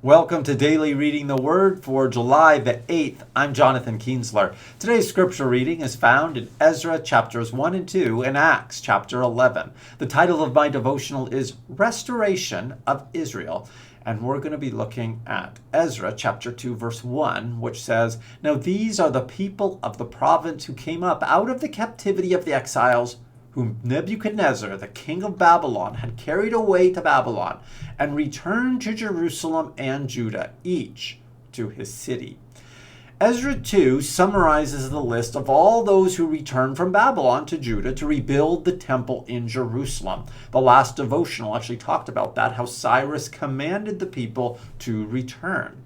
Welcome to Daily Reading the Word for July the 8th. I'm Jonathan Kienzler. Today's scripture reading is found in Ezra chapters 1 and 2 and Acts chapter 11. The title of my devotional is Restoration of Israel. And we're going to be looking at Ezra chapter 2 verse 1, which says, "Now these are the people of the province who came up out of the captivity of the exiles, whom Nebuchadnezzar, the king of Babylon, had carried away to Babylon, and returned to Jerusalem and Judah, each to his city." Ezra 2 summarizes the list of all those who returned from Babylon to Judah to rebuild the temple in Jerusalem. The last devotional actually talked about that, how Cyrus commanded the people to return.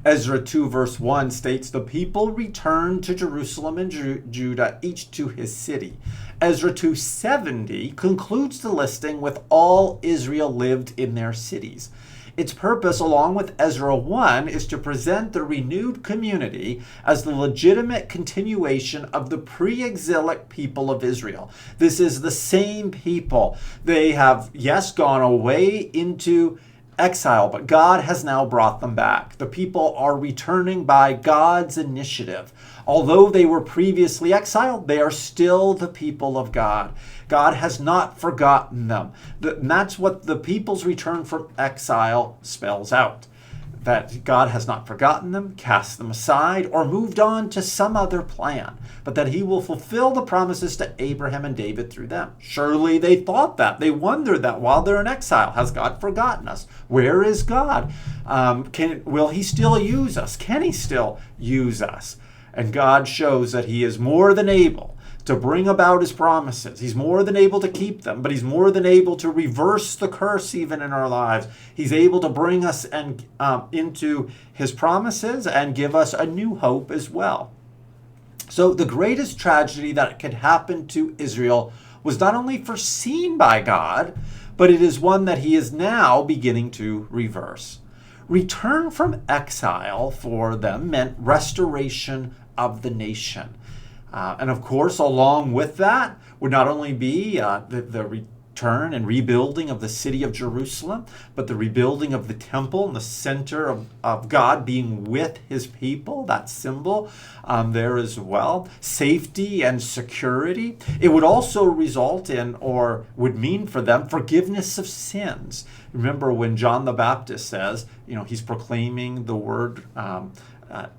Ezra 2 verse 1 states, "The people returned to Jerusalem and Judah, each to his city." Ezra 2:70 concludes the listing with all Israel lived in their cities. Its purpose, along with Ezra 1, is to present the renewed community as the legitimate continuation of the pre-exilic people of Israel. This is the same people. They have, yes, gone away into exile, but God has now brought them back. The people are returning by God's initiative. Although they were previously exiled, they are still the people of God. God has not forgotten them. And that's what the people's return from exile spells out. That God has not forgotten them, cast them aside, or moved on to some other plan, but that he will fulfill the promises to Abraham and David through them. Surely they thought that. They wondered that while they're in exile. Has God forgotten us? Where is God? Will he still use us? Can he still use us? And God shows that he is more than able to bring about his promises. He's more than able to keep them, but he's more than able to reverse the curse even in our lives. He's able to bring us into his promises and give us a new hope as well. So the greatest tragedy that could happen to Israel was not only foreseen by God, but it is one that he is now beginning to reverse. Return from exile for them meant restoration of the nation. And of course, along with that would not only be the return and rebuilding of the city of Jerusalem, but the rebuilding of the temple and the center of God being with his people, that symbol there as well. Safety and security. It would also result in, or would mean for them, forgiveness of sins. Remember when John the Baptist says, he's proclaiming the word,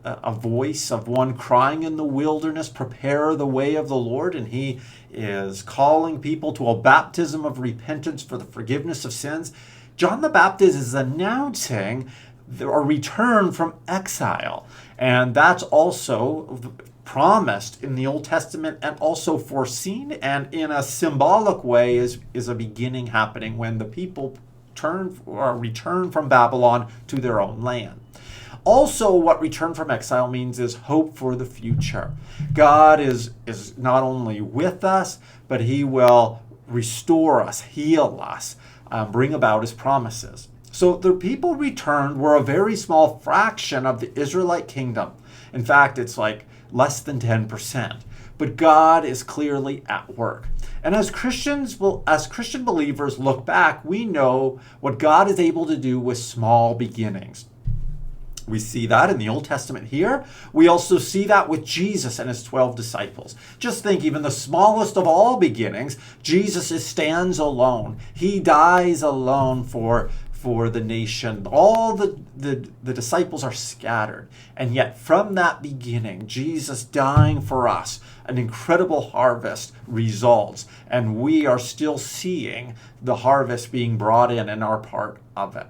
a voice of one crying in the wilderness, prepare the way of the Lord. And he is calling people to a baptism of repentance for the forgiveness of sins. John the Baptist is announcing a return from exile. And that's also promised in the Old Testament and also foreseen, and in a symbolic way is a beginning happening when the people return from Babylon to their own land. Also, what return from exile means is hope for the future. God is not only with us, but he will restore us, heal us, bring about his promises. So the people returned were a very small fraction of the Israelite kingdom. In fact, it's like less than 10%. But God is clearly at work. And as Christian believers look back, we know what God is able to do with small beginnings. We see that in the Old Testament here. We also see that with Jesus and his 12 disciples. Just think, even the smallest of all beginnings, Jesus stands alone. He dies alone for the nation. All the disciples are scattered. And yet from that beginning, Jesus dying for us, an incredible harvest results. And we are still seeing the harvest being brought in and are part of it.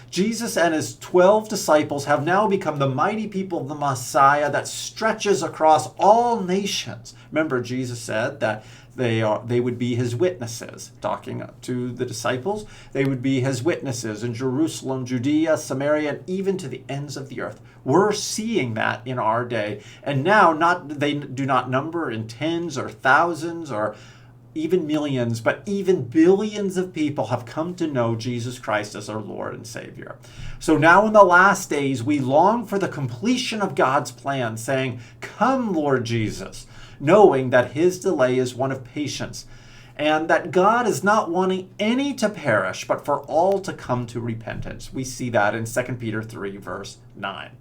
Jesus and his 12 disciples have now become the mighty people of the Messiah that stretches across all nations. Remember, Jesus said that they would be his witnesses, talking to the disciples. They would be his witnesses in Jerusalem, Judea, Samaria, and even to the ends of the earth. We're seeing that in our day. And now they do not number in tens or thousands or even millions, but even billions of people have come to know Jesus Christ as our Lord and Savior. So now in the last days, we long for the completion of God's plan, saying, "Come, Lord Jesus," knowing that his delay is one of patience. and that God is not wanting any to perish, but for all to come to repentance. We see that in 2 Peter 3, verse 9.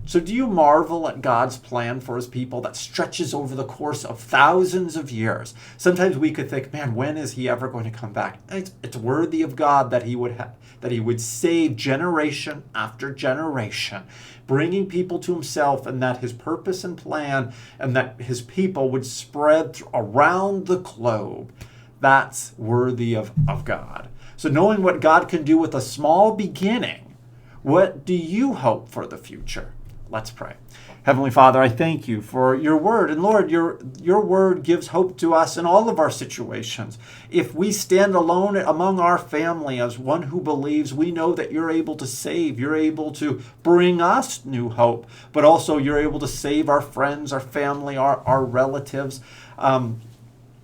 So do you marvel at God's plan for his people that stretches over the course of thousands of years? Sometimes we could think, man, when is he ever going to come back? It's worthy of God that he would save generation after generation, bringing people to himself, and that his purpose and plan and that his people would spread around the globe. That's worthy of God. So knowing what God can do with a small beginning, what do you hope for the future? Let's pray. Heavenly Father, I thank you for your word. And Lord, your word gives hope to us in all of our situations. If we stand alone among our family as one who believes, we know that you're able to save. You're able to bring us new hope, but also you're able to save our friends, our family, our relatives.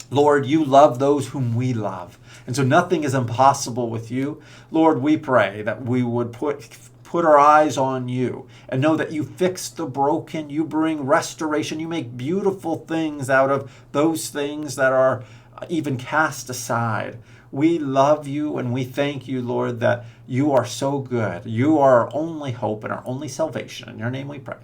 Lord, you love those whom we love. And so nothing is impossible with you. Lord, we pray that we would put our eyes on you and know that you fix the broken, you bring restoration, you make beautiful things out of those things that are even cast aside. We love you and we thank you, Lord, that you are so good. You are our only hope and our only salvation. In your name we pray.